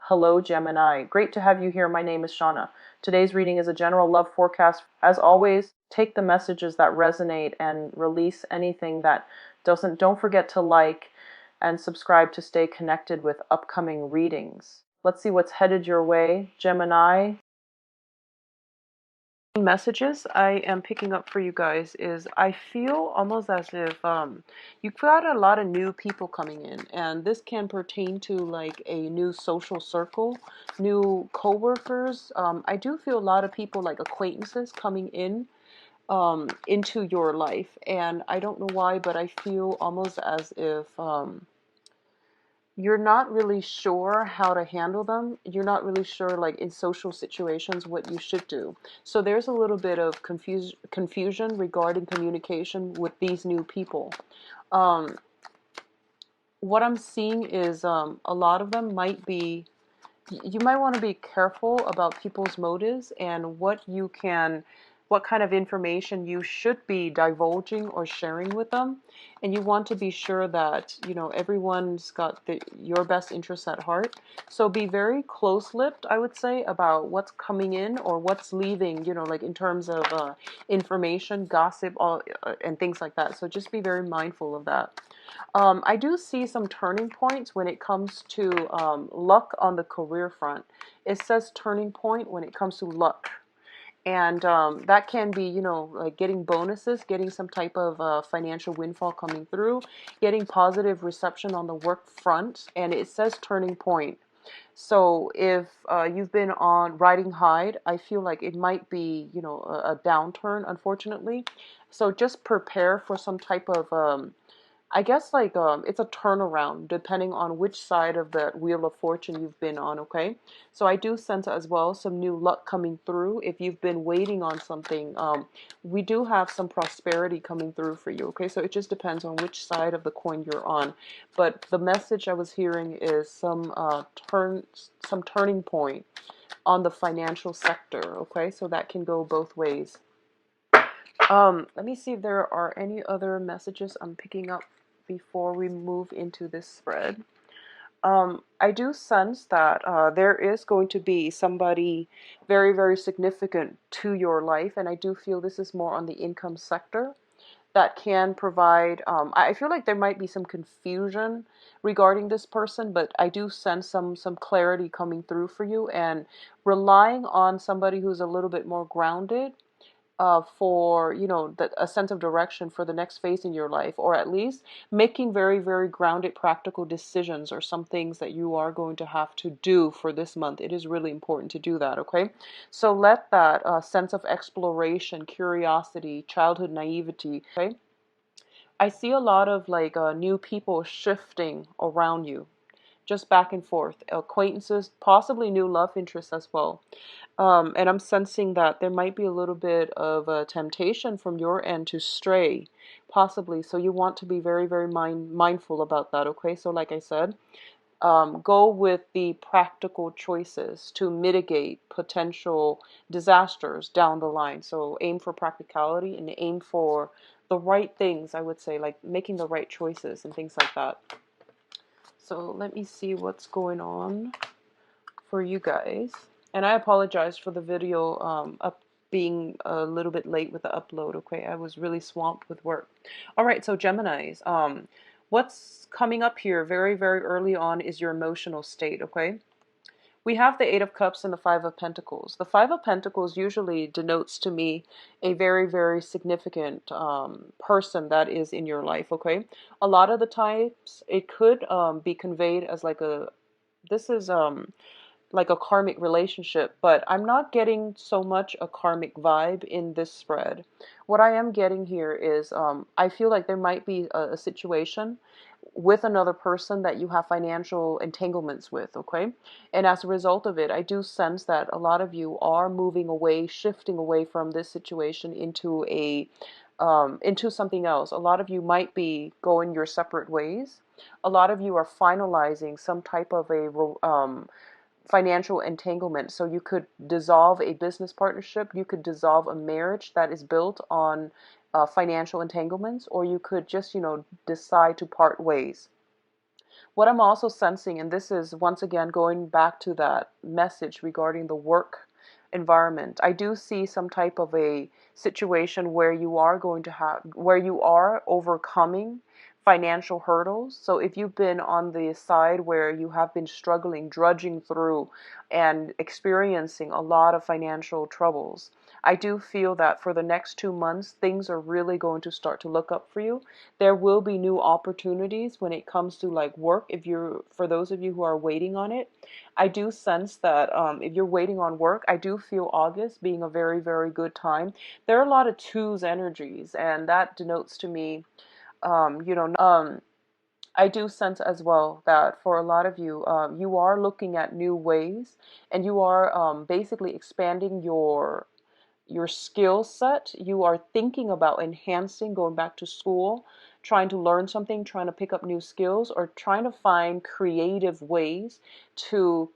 Hello, Gemini. Great to have you here. My name is Shauna. Today's reading is a general love forecast. As always, take the messages that resonate and release anything that doesn't. Don't forget to like and subscribe to stay connected with upcoming readings. Let's see what's headed your way, Gemini. Messages I am picking up for you guys is I feel almost as if you've got a lot of new people coming in, and this can pertain to like a new social circle, new co-workers. I do feel a lot of people like acquaintances coming in into your life, and I don't know why, but I feel almost as if you're not really sure how to handle them. You're not really sure, like in social situations, what you should do. So there's a little bit of confusion regarding communication with these new people. Um, what I'm seeing is a lot of them might be, you might want to be careful about people's motives and what kind of information you should be divulging or sharing with them. And you want to be sure that, everyone's got your best interests at heart. So be very close-lipped, I would say, about what's coming in or what's leaving, like in terms of information, gossip, and things like that. So just be very mindful of that. I do see some turning points when it comes to luck on the career front. It says turning point when it comes to luck. And that can be, like getting bonuses, getting some type of financial windfall coming through, getting positive reception on the work front. And it says turning point. So if you've been on riding high, I feel like it might be, a downturn, unfortunately. So just prepare for some type of I guess like it's a turnaround depending on which side of the wheel of fortune you've been on, okay? So I do sense as well some new luck coming through. If you've been waiting on something, we do have some prosperity coming through for you, okay? So it just depends on which side of the coin you're on. But the message I was hearing is some turning point on the financial sector, okay? So that can go both ways. Let me see if there are any other messages I'm picking up before we move into this spread. I do sense that there is going to be somebody very, very significant to your life, and I do feel this is more on the income sector that can provide. I feel like there might be some confusion regarding this person, but I do sense some clarity coming through for you, and relying on somebody who's a little bit more grounded for a sense of direction for the next phase in your life, or at least making very, very grounded practical decisions or some things that you are going to have to do for this month. It is really important to do that, okay? So let that sense of exploration, curiosity, childhood naivety, okay? I see a lot of like new people shifting around you, just back and forth, acquaintances, possibly new love interests as well. And I'm sensing that there might be a little bit of a temptation from your end to stray, possibly. So you want to be very, very mindful about that, okay? So like I said, go with the practical choices to mitigate potential disasters down the line. So aim for practicality and aim for the right things, I would say, like making the right choices and things like that. So let me see what's going on for you guys. And I apologize for the video up being a little bit late with the upload, okay? I was really swamped with work. All right, so Geminis, what's coming up here very, very early on is your emotional state, okay? We have the Eight of Cups and the Five of Pentacles. The Five of Pentacles usually denotes to me a very, very significant person that is in your life, okay? A lot of the times it could be conveyed as like this is like a karmic relationship, but I'm not getting so much a karmic vibe in this spread. What I am getting here is I feel like there might be a situation with another person that you have financial entanglements with, okay? And as a result of it, I do sense that a lot of you are moving away, shifting away from this situation into something else. A lot of you might be going your separate ways. A lot of you are finalizing some type of a financial entanglement. So you could dissolve a business partnership, you could dissolve a marriage that is built on financial entanglements, or you could just, decide to part ways. What I'm also sensing, and this is once again going back to that message regarding the work environment, I do see some type of a situation where you are going to have, where you are overcoming financial hurdles. So if you've been on the side where you have been struggling, drudging through, and experiencing a lot of financial troubles, I do feel that for the next 2 months, things are really going to start to look up for you. There will be new opportunities when it comes to like work. If you're, for those of you who are waiting on it, I do sense that if you're waiting on work, I do feel August being a very, very good time. There are a lot of twos energies, and that denotes to me, I do sense as well that for a lot of you, you are looking at new ways, and you are basically expanding your skill set. You are thinking about enhancing, going back to school, trying to learn something, trying to pick up new skills, or trying to find creative ways to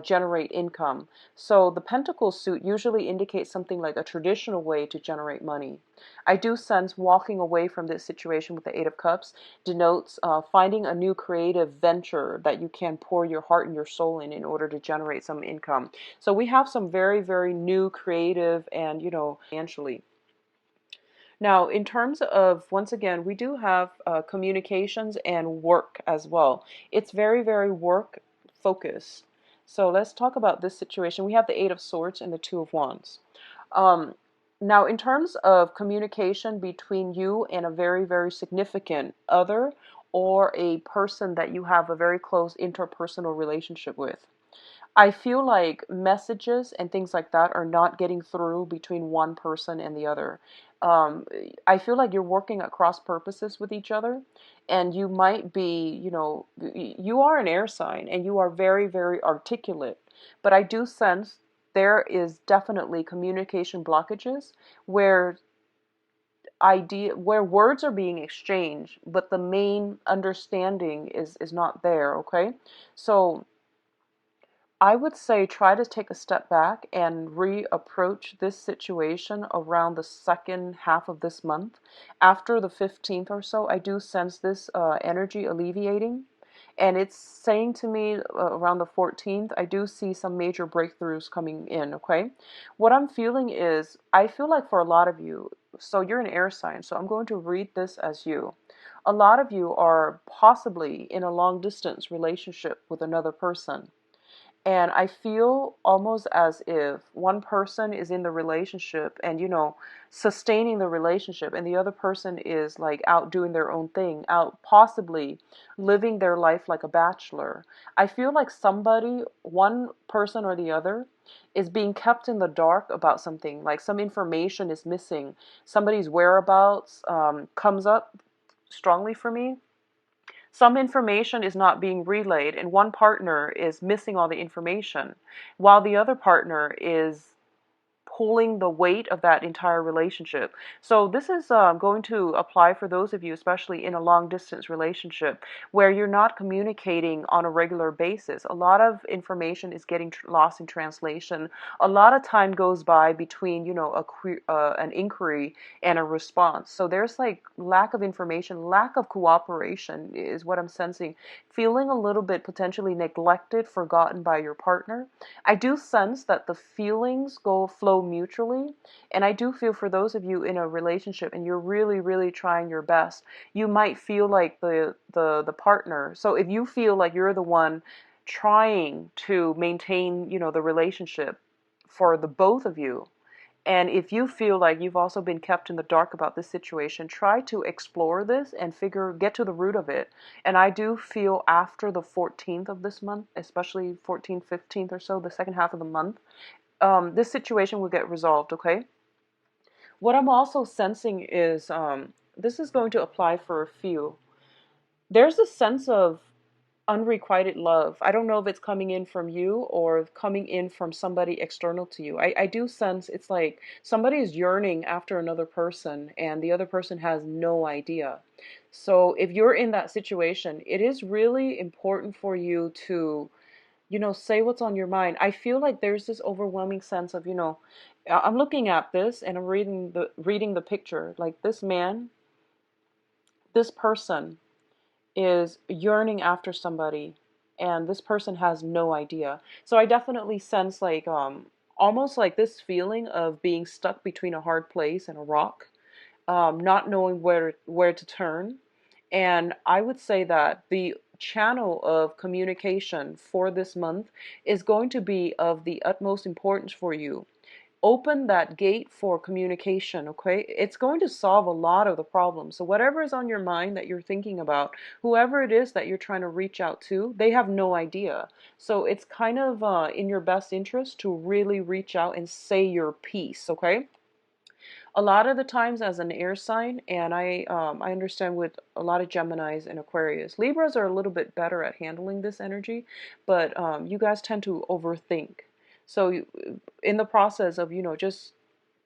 generate income. So the pentacle suit usually indicates something like a traditional way to generate money. I do sense walking away from this situation with the Eight of Cups denotes finding a new creative venture that you can pour your heart and your soul in order to generate some income. So we have some very, very new creative and, financially. Now, in terms of, once again, we do have communications and work as well. It's very, very work focused. So let's talk about this situation. We have the Eight of Swords and the Two of Wands. Um, Now, in terms of communication between you and a very, very significant other, or a person that you have a very close interpersonal relationship with, I feel like messages and things like that are not getting through between one person and the other. Um, I feel like you're working at cross purposes with each other, and you might be, you are an air sign and you are very, very articulate. But I do sense there is definitely communication blockages where where words are being exchanged, but the main understanding is not there. Okay, so I would say try to take a step back and reapproach this situation around the second half of this month. After the 15th or so, I do sense this energy alleviating. And it's saying to me around the 14th, I do see some major breakthroughs coming in, okay? What I'm feeling is, I feel like for a lot of you, so you're an air sign, so I'm going to read this as you. A lot of you are possibly in a long distance relationship with another person. And I feel almost as if one person is in the relationship and, sustaining the relationship, and the other person is like out doing their own thing, out possibly living their life like a bachelor. I feel like somebody, one person or the other, is being kept in the dark about something, like some information is missing. Somebody's whereabouts comes up strongly for me. Some information is not being relayed, and one partner is missing all the information, while the other partner is pulling the weight of that entire relationship. So this is going to apply for those of you, especially in a long distance relationship, where you're not communicating on a regular basis. A lot of information is getting lost in translation. A lot of time goes by between, an inquiry and a response. So there's like lack of information, lack of cooperation is what I'm sensing. Feeling a little bit potentially neglected, forgotten by your partner. I do sense that the feelings flow mutually, and I do feel for those of you in a relationship and you're really, really trying your best, you might feel like the partner. So if you feel like you're the one trying to maintain, the relationship for the both of you, and if you feel like you've also been kept in the dark about this situation, try to explore this and get to the root of it. And I do feel after the 14th of this month, especially 14th, 15th or so, the second half of the month, this situation will get resolved, okay? What I'm also sensing is this is going to apply for a few. There's a sense of unrequited love. I don't know if it's coming in from you or coming in from somebody external to you. I do sense it's like somebody is yearning after another person and the other person has no idea. So if you're in that situation, it is really important for you to, say what's on your mind. I feel like there's this overwhelming sense of, I'm looking at this and I'm reading the picture. Like this man, this person is yearning after somebody, and this person has no idea. So I definitely sense like almost like this feeling of being stuck between a hard place and a rock, not knowing where to turn. And I would say that the channel of communication for this month is going to be of the utmost importance for you. Open that gate for communication, okay? It's going to solve a lot of the problems. So whatever is on your mind that you're thinking about, whoever it is that you're trying to reach out to, they have no idea. So it's kind of in your best interest to really reach out and say your piece, okay? A lot of the times as an air sign, and I understand with a lot of Geminis and Aquarius, Libras are a little bit better at handling this energy, but you guys tend to overthink. So in the process of, just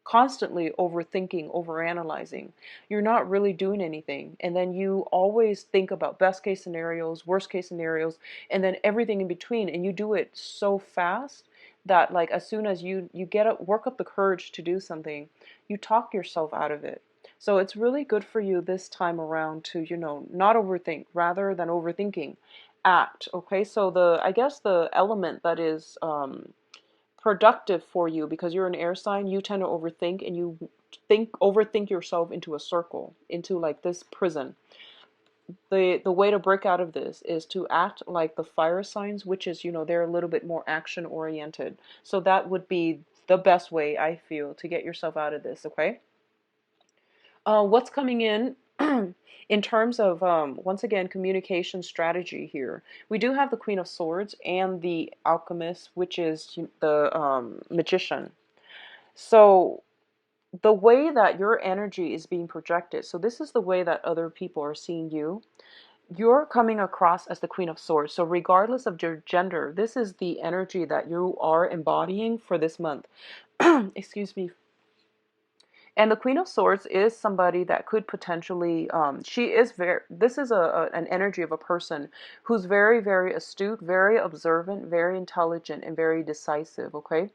constantly overthinking, overanalyzing, you're not really doing anything. And then you always think about best case scenarios, worst case scenarios, and then everything in between. And you do it so fast that like as soon as you get up, work up the courage to do something, you talk yourself out of it. So it's really good for you this time around to, not overthink rather than overthinking. Act. Okay, so I guess the element that is productive for you, because you're an air sign, you tend to overthink, and you overthink yourself into a circle, into like this prison. The way to break out of this is to act like the fire signs, which is, they're a little bit more action oriented. So that would be the best way, I feel, to get yourself out of this, okay? What's coming in in terms of, once again, communication strategy here? We do have the Queen of Swords and the Alchemist, which is the Magician. So the way that your energy is being projected, so this is the way that other people are seeing you. You're coming across as the Queen of Swords. So regardless of your gender, this is the energy that you are embodying for this month. Excuse me. And the Queen of Swords is somebody that could potentially, she is very, this is an energy of a person who's very, very astute, very observant, very intelligent, and very decisive, okay?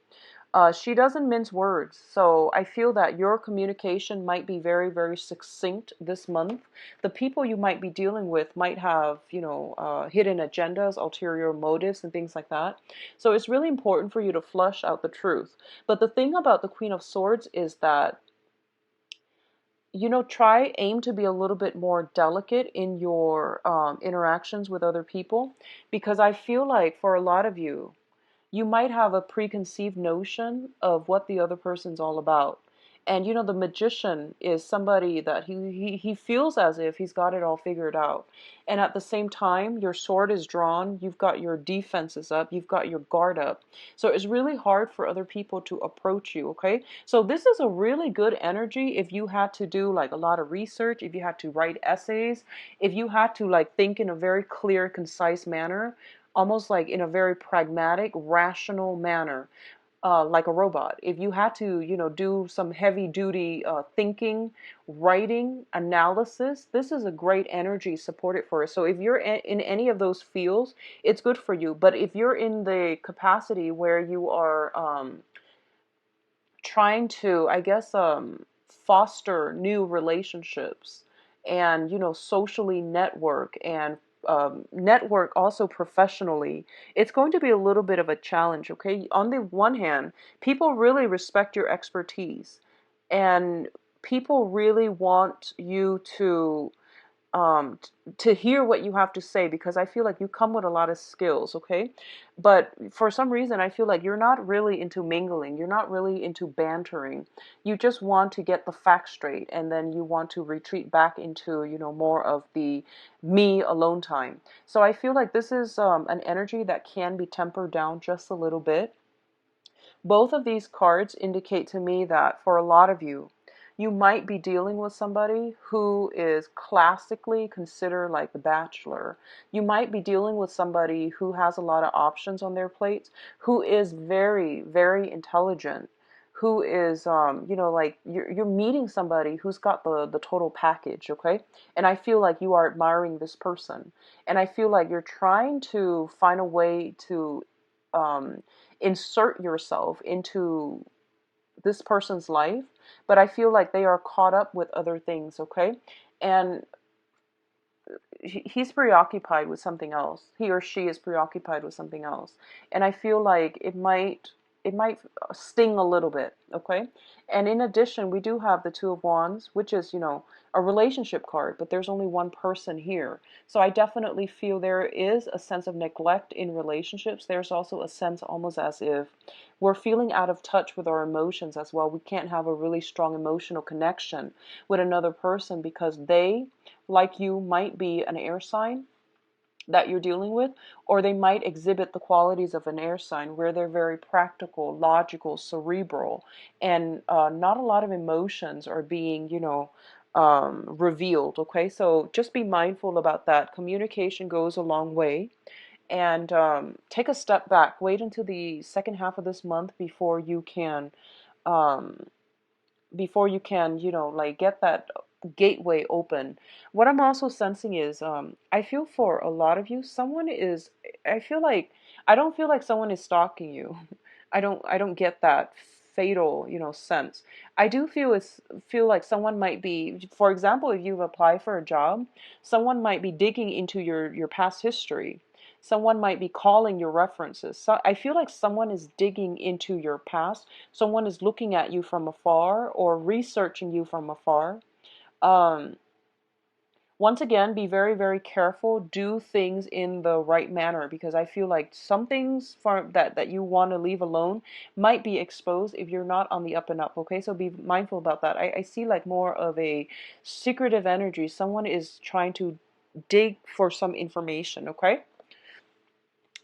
She doesn't mince words, so I feel that your communication might be very, very succinct this month. The people you might be dealing with might have, hidden agendas, ulterior motives, and things like that. So it's really important for you to flush out the truth. But the thing about the Queen of Swords is that aim to be a little bit more delicate in your interactions with other people, because I feel like for a lot of you, you might have a preconceived notion of what the other person's all about. And the magician is somebody that he feels as if he's got it all figured out. And at the same time, your sword is drawn, you've got your defenses up, you've got your guard up. So it's really hard for other people to approach you, okay? So this is a really good energy if you had to do like a lot of research, if you had to write essays, if you had to like think in a very clear, concise manner, almost like in a very pragmatic, rational manner, like a robot. If you had to, do some heavy duty thinking, writing, analysis, this is a great energy supported for it. So if you're in any of those fields, it's good for you. But if you're in the capacity where you are trying to, I guess, foster new relationships and, socially network and network also professionally, it's going to be a little bit of a challenge, okay? On the one hand, people really respect your expertise, and people really want you to hear what you have to say, because I feel like you come with a lot of skills, okay? But for some reason, I feel like you're not really into mingling. You're not really into bantering. You just want to get the facts straight, and then you want to retreat back into, more of the me alone time. So I feel like this is an energy that can be tempered down just a little bit. Both of these cards indicate to me that for a lot of you, you might be dealing with somebody who is classically considered like the bachelor. You might be dealing with somebody who has a lot of options on their plates, who is very, very intelligent, who is, like you're meeting somebody who's got the total package, okay? And I feel like you are admiring this person. And I feel like you're trying to find a way to um, insert yourself into this person's life, but I feel like they are caught up with other things, okay? And he's preoccupied with something else. He or she is preoccupied with something else. And I feel like it might sting a little bit, okay? And in addition, we do have the Two of Wands, which is, a relationship card, but there's only one person here. So I definitely feel there is a sense of neglect in relationships. There's also a sense almost as if we're feeling out of touch with our emotions as well. We can't have a really strong emotional connection with another person because they, like you, might be an air sign that you're dealing with, or they might exhibit the qualities of an air sign where they're very practical, logical, cerebral, and not a lot of emotions are being, revealed. Okay, so just be mindful about that. Communication goes a long way. And take a step back. Wait until the second half of this month um, before you can, like get that gateway open. What I'm also sensing is, I feel for a lot of you, I feel like, I don't feel like someone is stalking you. I don't get that fatal, sense. I do feel like someone might be, for example, if you've applied for a job, someone might be digging into your past history. Someone might be calling your references. So I feel like someone is digging into your past. Someone is looking at you from afar or researching you from afar. Um, Once again, be very, very careful. Do things in the right manner because I feel like some things that you want to leave alone might be exposed if you're not on the up and up. Okay, so be mindful about that. I see like more of a secretive energy. Someone is trying to dig for some information. Okay.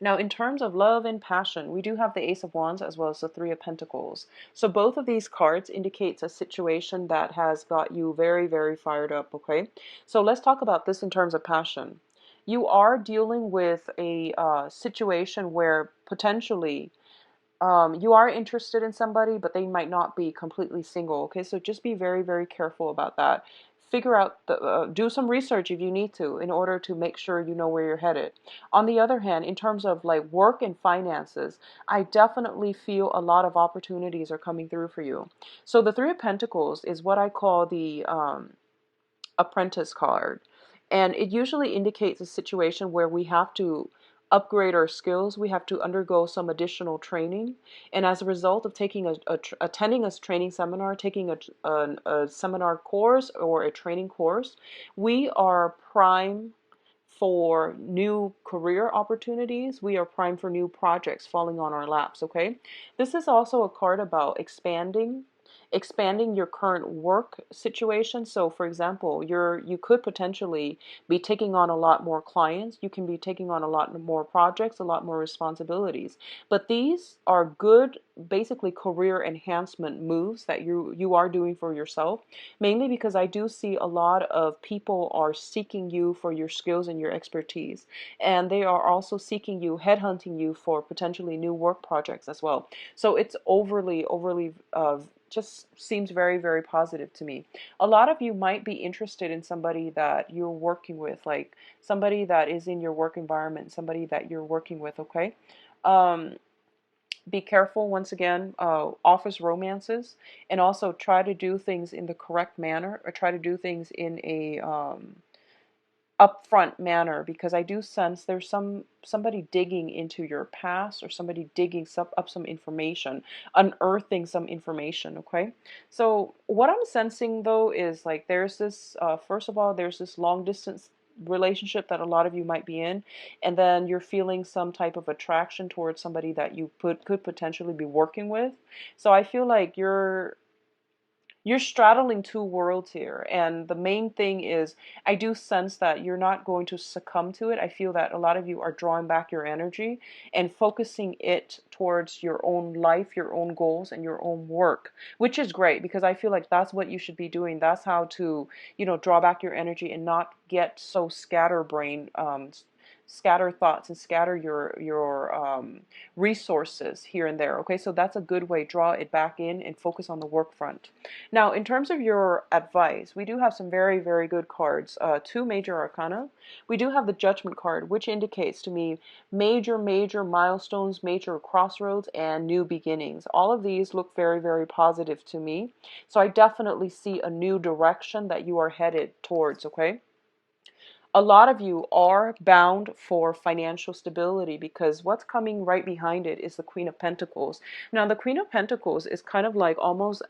Now, in terms of love and passion, we do have the Ace of Wands as well as the Three of Pentacles. So both of these cards indicates a situation that has got you very, very fired up, okay? So let's talk about this in terms of passion. You are dealing with a situation where potentially you are interested in somebody, but they might not be completely single. Okay, so just be very, very careful about that. Figure out do some research if you need to in order to make sure you know where you're headed. On the other hand, in terms of like work and finances, I definitely feel a lot of opportunities are coming through for you. So the Three of Pentacles is what I call the apprentice card. And it usually indicates a situation where we have to upgrade our skills, we have to undergo some additional training. And as a result of attending a training seminar, taking a seminar course or a training course, we are prime for new career opportunities. We are primed for new projects falling on our laps, okay? This is also a card about expanding your current work situation. So for example, you could potentially be taking on a lot more clients, you can be taking on a lot more projects, a lot more responsibilities. But these are good basically career enhancement moves that you are doing for yourself, mainly because I do see a lot of people are seeking you for your skills and your expertise, and they are also seeking you, headhunting you for potentially new work projects as well. So it's overly just seems very, very positive to me. A lot of you might be interested in somebody that you're working with, like somebody that is in your work environment, somebody that you're working with, okay? Um, be careful, once again, office romances, and also try to do things in the correct manner, or try to do things in a upfront manner, because I do sense there's somebody digging into your past, or somebody digging up some information, unearthing some information. Okay, so what I'm sensing though is like there's this first of all, there's this long distance relationship that a lot of you might be in, and then you're feeling some type of attraction towards somebody that you could potentially be working with. So I feel like you're straddling two worlds here, and the main thing is I do sense that you're not going to succumb to it. I feel that a lot of you are drawing back your energy and focusing it towards your own life, your own goals, and your own work, which is great, because I feel like that's what you should be doing. That's how to, draw back your energy and not get so scatterbrained, scatter thoughts and scatter your resources here and there. Okay, so that's a good way. Draw it back in and focus on the work front. Now, in terms of your advice, we do have some very, very good cards. Two major arcana. We do have the Judgment card, which indicates to me major, major milestones, major crossroads, and new beginnings. All of these look very, very positive to me. So I definitely see a new direction that you are headed towards, okay? a lot of you are bound for financial stability, because what's coming right behind it is the Queen of Pentacles. Now, the Queen of Pentacles is kind of like almost,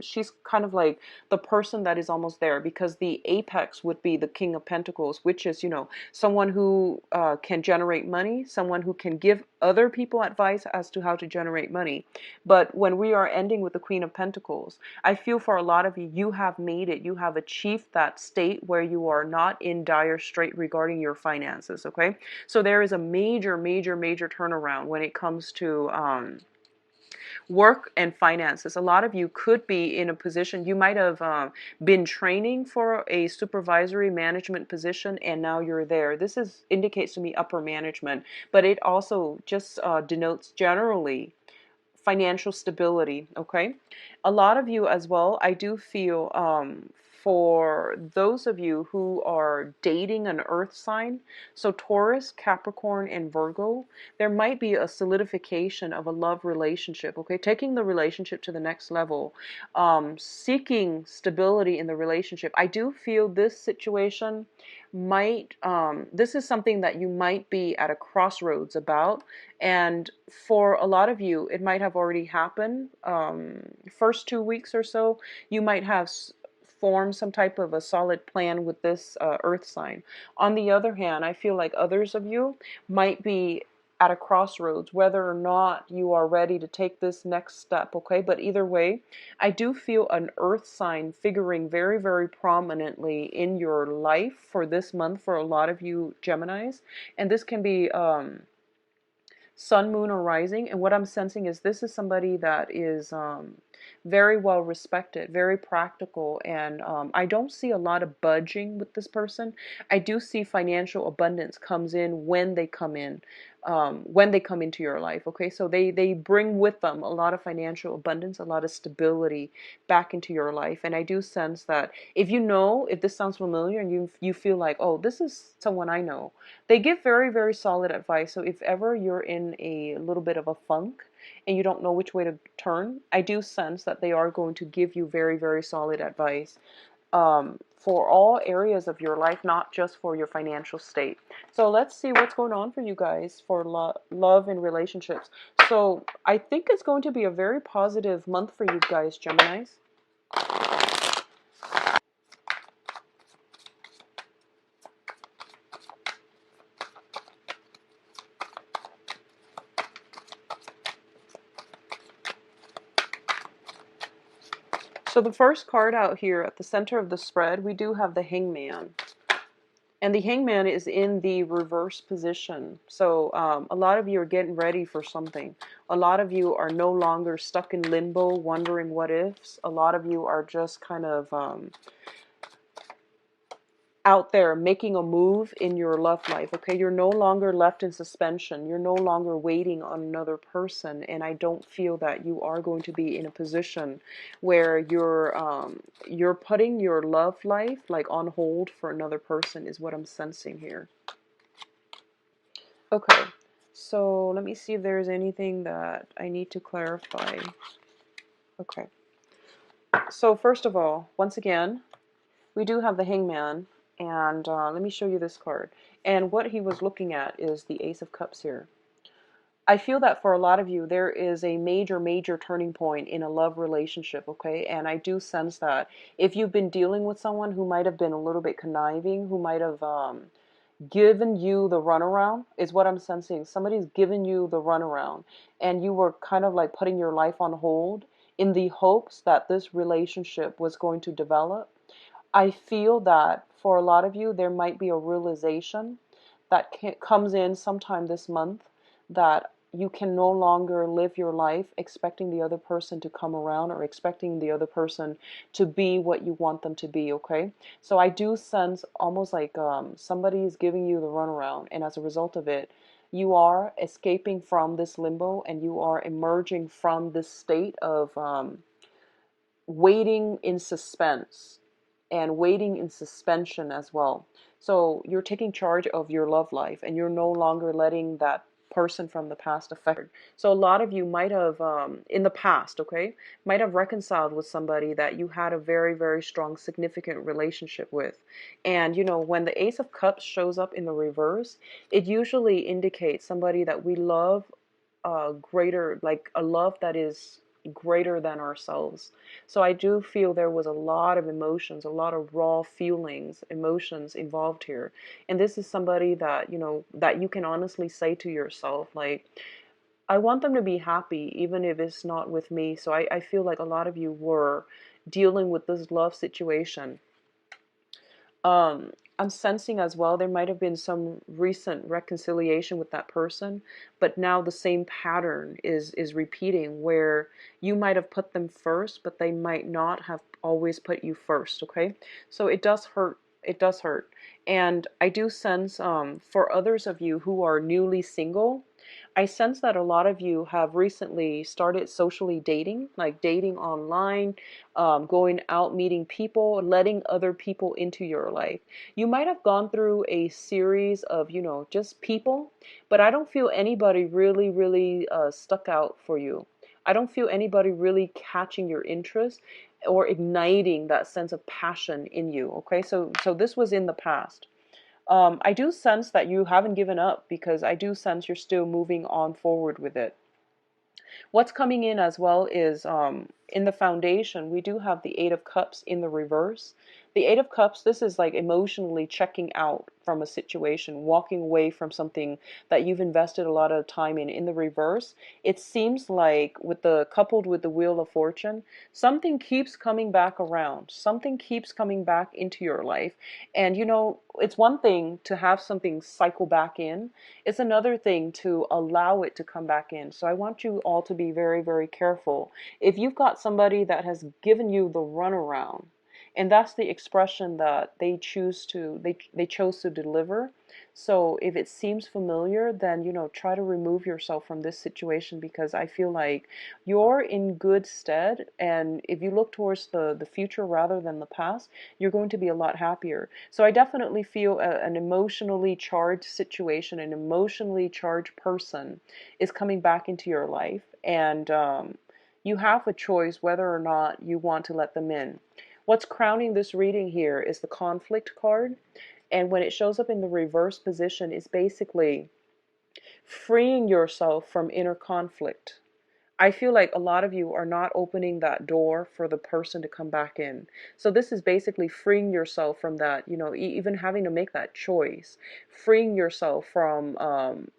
she's kind of like the person that is almost there, because the apex would be the King of Pentacles, which is, you know, someone who can generate money, someone who can give other people advice as to how to generate money. But when we are ending with the Queen of Pentacles, I feel for a lot of you, you have made it. You have achieved that state where you are not in dire strait regarding your finances, okay? So there is a major, major, major turnaround when it comes to work and finances. A lot of you could be in a position, you might have been training for a supervisory management position, and now you're there. This indicates to me upper management, but it also just denotes generally financial stability, okay? A lot of you as well, I do feel, for those of you who are dating an earth sign, so Taurus, Capricorn, and Virgo, there might be a solidification of a love relationship, okay? Taking the relationship to the next level, seeking stability in the relationship. I do feel this situation might, this is something that you might be at a crossroads about. And for a lot of you, it might have already happened. First 2 weeks or so, you might have formed some type of a solid plan with this earth sign. On the other hand, I feel like others of you might be at a crossroads, whether or not you are ready to take this next step, okay? But either way, I do feel an earth sign figuring very, very prominently in your life for this month for a lot of you Geminis. And this can be sun, moon, or rising. And what I'm sensing is this is somebody that is very well respected, very practical, and I don't see a lot of budging with this person. I do see financial abundance comes in when they come in. When they come into your life, okay? So they bring with them a lot of financial abundance, a lot of stability back into your life. And I do sense that if you know, if this sounds familiar and you feel like, oh, this is someone I know, they give very, very solid advice. So if ever you're in a little bit of a funk and you don't know which way to turn, I do sense that they are going to give you very, very solid advice for all areas of your life, not just for your financial state. So let's see what's going on for you guys for love and relationships. So I think it's going to be a very positive month for you guys, Geminis. So the first card out here at the center of the spread, we do have the Hangman. And the Hangman is in the reverse position. So a lot of you are getting ready for something. A lot of you are no longer stuck in limbo, wondering what ifs. A lot of you are just kind of out there making a move in your love life, okay? You're no longer left in suspension. You're no longer waiting on another person, and I don't feel that you are going to be in a position where you're putting your love life like on hold for another person is what I'm sensing here. Okay, so let me see if there's anything that I need to clarify. Okay, so first of all, once again, we do have the Hangman, and let me show you this card. And what he was looking at is the Ace of Cups here. I feel that for a lot of you, there is a major, major turning point in a love relationship, okay? And I do sense that if you've been dealing with someone who might have been a little bit conniving, who might have given you the runaround, is what I'm sensing. Somebody's given you the runaround, and you were kind of like putting your life on hold in the hopes that this relationship was going to develop. I feel that for a lot of you, there might be a realization that comes in sometime this month that you can no longer live your life expecting the other person to come around or expecting the other person to be what you want them to be, okay? So I do sense almost like somebody is giving you the runaround, and as a result of it, you are escaping from this limbo and you are emerging from this state of waiting in suspense and waiting in suspension as well. So you're taking charge of your love life, and you're no longer letting that person from the past affected. So a lot of you might have, in the past, okay, might have reconciled with somebody that you had a very, very strong, significant relationship with. And, when the Ace of Cups shows up in the reverse, it usually indicates somebody that we love greater, like a love that is greater than ourselves. So I do feel there was a lot of emotions, a lot of raw feelings, emotions involved here. And this is somebody that, that you can honestly say to yourself, like, I want them to be happy, even if it's not with me. So I feel like a lot of you were dealing with this love situation. I'm sensing as well there might have been some recent reconciliation with that person, but now the same pattern is repeating where you might have put them first, but they might not have always put you first, okay? So it does hurt. It does hurt. And I do sense for others of you who are newly single, I sense that a lot of you have recently started socially dating, like dating online, going out, meeting people, letting other people into your life. You might have gone through a series of, just people, but I don't feel anybody really, really stuck out for you. I don't feel anybody really catching your interest or igniting that sense of passion in you. Okay, so this was in the past. I do sense that you haven't given up, because I do sense you're still moving on forward with it. What's coming in as well is in the foundation, we do have the Eight of Cups in the reverse. The Eight of Cups, this is like emotionally checking out from a situation, walking away from something that you've invested a lot of time in the reverse. It seems like coupled with the Wheel of Fortune, something keeps coming back around. Something keeps coming back into your life. And it's one thing to have something cycle back in. It's another thing to allow it to come back in. So I want you all to be very, very careful. If you've got somebody that has given you the runaround, and that's the expression that they chose to deliver. So if it seems familiar, then try to remove yourself from this situation, because I feel like you're in good stead, and if you look towards the future rather than the past, you're going to be a lot happier. So I definitely feel an emotionally charged situation, an emotionally charged person is coming back into your life, and you have a choice whether or not you want to let them in. What's crowning this reading here is the conflict card. And when it shows up in the reverse position, it's basically freeing yourself from inner conflict. I feel like a lot of you are not opening that door for the person to come back in. So this is basically freeing yourself from that, even having to make that choice, freeing yourself from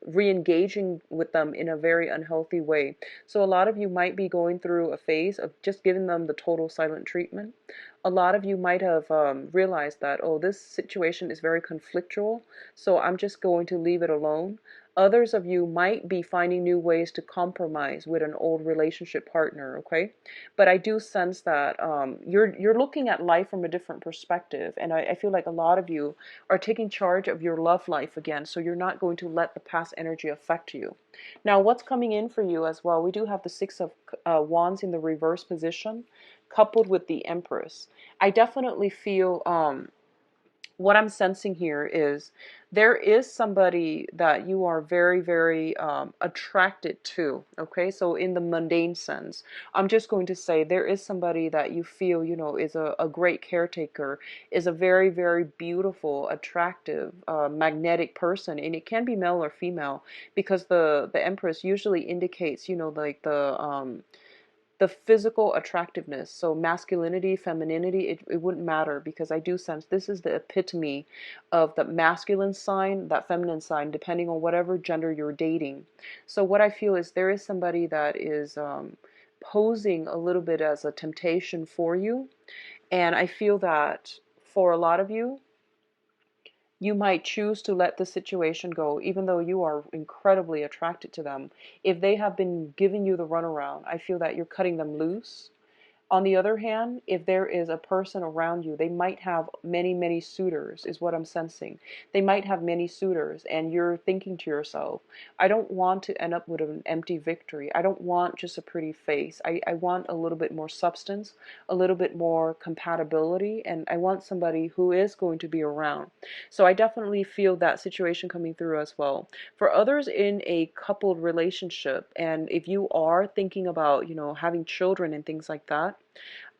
re-engaging with them in a very unhealthy way. So a lot of you might be going through a phase of just giving them the total silent treatment. A lot of you might have realized that, oh, this situation is very conflictual, so I'm just going to leave it alone. Others of you might be finding new ways to compromise with an old relationship partner, okay? But I do sense that you're looking at life from a different perspective, and I feel like a lot of you are taking charge of your love life again, so you're not going to let the past energy affect you. Now, what's coming in for you as well? We do have the Six of Wands in the reverse position, coupled with the Empress. I definitely feel what I'm sensing here is there is somebody that you are very, very attracted to. Okay, so in the mundane sense, I'm just going to say there is somebody that you feel, is a great caretaker, is a very, very beautiful, attractive, magnetic person, and it can be male or female, because the Empress usually indicates, like the physical attractiveness. So masculinity, femininity, it wouldn't matter, because I do sense this is the epitome of the masculine sign, that feminine sign, depending on whatever gender you're dating. So what I feel is there is somebody that is posing a little bit as a temptation for you. And I feel that for a lot of you, you might choose to let the situation go, even though you are incredibly attracted to them. If they have been giving you the runaround, I feel that you're cutting them loose. On the other hand, if there is a person around you, they might have many, many suitors, is what I'm sensing. They might have many suitors, and you're thinking to yourself, I don't want to end up with an empty victory. I don't want just a pretty face. I want a little bit more substance, a little bit more compatibility, and I want somebody who is going to be around. So I definitely feel that situation coming through as well. For others in a coupled relationship, and if you are thinking about, having children and things like that,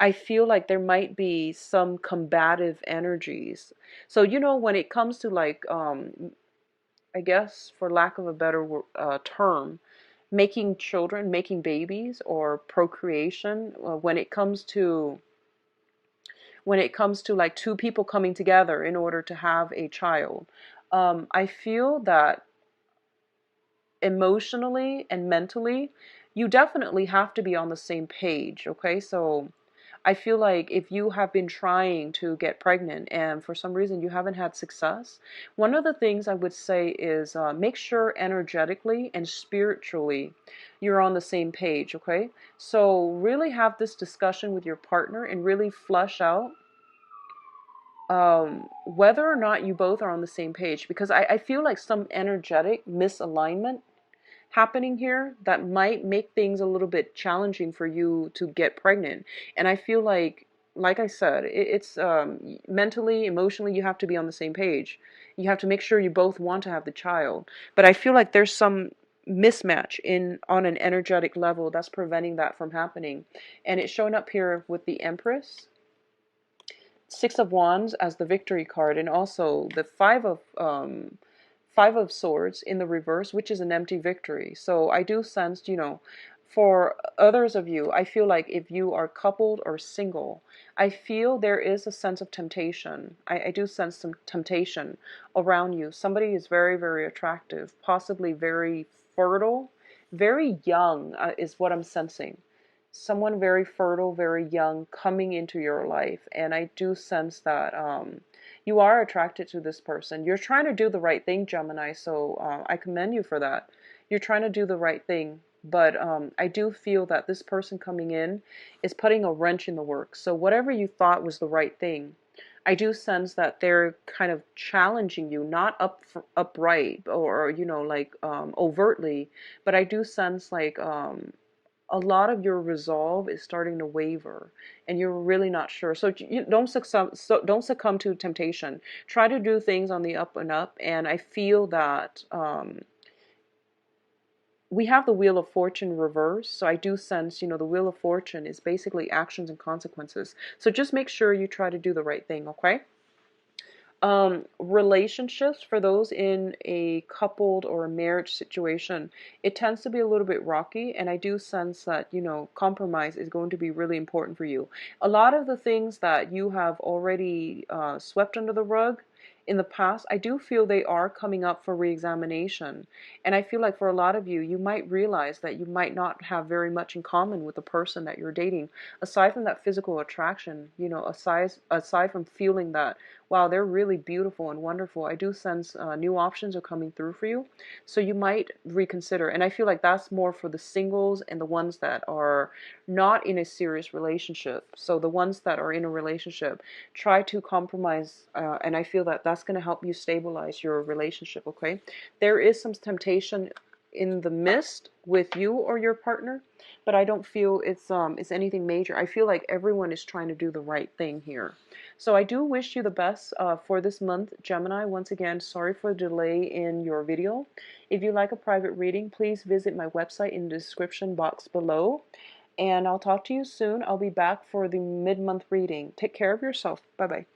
I feel like there might be some combative energies. So, when it comes to like, I guess for lack of a better term, making children, making babies, or procreation, when it comes to like two people coming together in order to have a child, I feel that emotionally and mentally, you definitely have to be on the same page, okay? So I feel like if you have been trying to get pregnant and for some reason you haven't had success, one of the things I would say is make sure energetically and spiritually you're on the same page, okay? So really have this discussion with your partner and really flush out whether or not you both are on the same page, because I feel like some energetic misalignment happening here that might make things a little bit challenging for you to get pregnant. And I feel like I said, it's mentally, emotionally, you have to be on the same page. You have to make sure you both want to have the child. But I feel like there's some mismatch on an energetic level that's preventing that from happening. And it's showing up here with the Empress, Six of Wands as the victory card, and also the Five of Swords in the reverse, which is an empty victory. So I do sense, for others of you, I feel like if you are coupled or single, I feel there is a sense of temptation. I do sense some temptation around you. Somebody is very, very attractive, possibly very fertile, very young, is what I'm sensing. Someone very fertile, very young coming into your life. And I do sense that you are attracted to this person. You're trying to do the right thing, Gemini, so I commend you for that. You're trying to do the right thing, but I do feel that this person coming in is putting a wrench in the works. So whatever you thought was the right thing, I do sense that they're kind of challenging you, not upright or like overtly, but I do sense like a lot of your resolve is starting to waver and you're really not sure. So you don't succumb to temptation. Try to do things on the up and up. And I feel that we have the Wheel of Fortune reversed. So I do sense, the Wheel of Fortune is basically actions and consequences. So just make sure you try to do the right thing, okay? Relationships, for those in a coupled or a marriage situation, it tends to be a little bit rocky, and I do sense that, compromise is going to be really important for you. A lot of the things that you have already swept under the rug in the past, I do feel they are coming up for reexamination. And I feel like for a lot of you, you might realize that you might not have very much in common with the person that you're dating, aside from that physical attraction, aside from feeling that, wow, they're really beautiful and wonderful. I do sense new options are coming through for you. So you might reconsider. And I feel like that's more for the singles and the ones that are not in a serious relationship. So the ones that are in a relationship, try to compromise. And I feel that that's going to help you stabilize your relationship, okay? There is some temptation in the midst with you or your partner, but I don't feel it's anything major. I feel like everyone is trying to do the right thing here. So I do wish you the best for this month, Gemini. Once again, sorry for the delay in your video. If you like a private reading, please visit my website in the description box below. And I'll talk to you soon. I'll be back for the mid-month reading. Take care of yourself. Bye-bye.